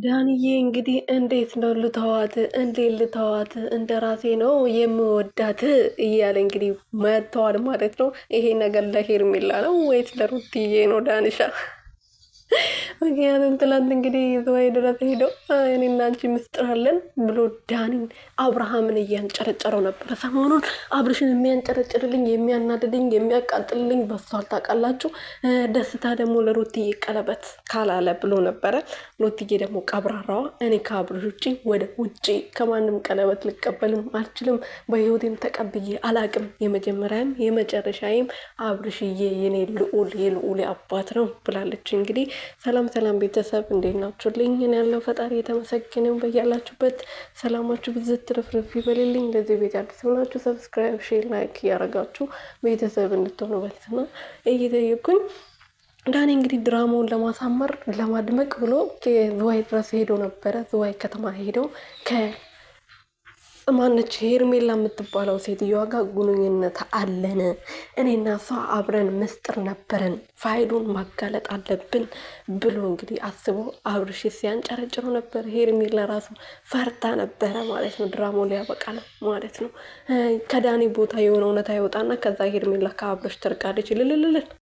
ዳንዬ እንግዲህ እንዴት ነው ልተዋት? እንዴት ልተዋት? እንደ ራሴ ነው የምወዳት እያለ እንግዲህ መጥተዋል ማለት ነው። ይሄ ነገር ለሄርሜላ ነው ወይስ ለሩትዬ ነው ዳንሻ? ምክንያቱም ትላንት እንግዲህ ዝዋይ ድረስ ሄደው እኔና አንቺ ምስጥር አለን ብሎ ዳኒን አብርሃምን እያንጨረጨረው ነበረ። ሰሞኑን አብርሽን የሚያንጨረጭርልኝ የሚያናድድኝ የሚያቃጥልልኝ በሷል ታውቃላችሁ። ደስታ ደግሞ ለሩትዬ ቀለበት ካላለ ብሎ ነበረ። ሩትዬ ደግሞ ቀብራራዋ እኔ ከአብርሽ ውጭ ወደ ውጭ ከማንም ቀለበት ልቀበልም አልችልም፣ በህይወቴም ተቀብዬ አላቅም፣ የመጀመሪያም የመጨረሻዬም አብርሽዬ የኔ ልዑል የልዑል አባት ነው ብላለች። እንግዲህ ሰላም ሰላም ቤተሰብ እንዴት ናችሁልኝ? እኔ ያለው ፈጣሪ የተመሰገነው በያላችሁበት ሰላማችሁ ብዝት ትርፍርፍ ይበልልኝ። ለዚህ ቤት አዲስ ሆናችሁ ሰብስክራይብ፣ ሼር፣ ላይክ እያረጋችሁ ቤተሰብ እንድትሆኑ በልትና እየጠየኩኝ ዳኒ እንግዲህ ድራማውን ለማሳመር ለማድመቅ ብሎ ዝዋይ ድረስ ሄዶ ነበረ። ዝዋይ ከተማ ሄደው ማነች ሄርሜላ የምትባለው ሴትዮዋ ጋር ግንኙነት አለን፣ እኔና እሷ አብረን ምስጥር ነበረን፣ ፋይሉን ማጋለጥ አለብን ብሎ እንግዲህ አስቦ አብርሽ ሲያንጨረጭሮ ነበር። ሄርሜላ ራሱ ፈርታ ነበረ ማለት ነው። ድራማው ሊያበቃ ነው ማለት ነው። ከዳኒ ቦታ የሆነ እውነታ ይወጣና ከዛ ሄርሜላ ከአብርሽ ትርቃለች። ልልልልል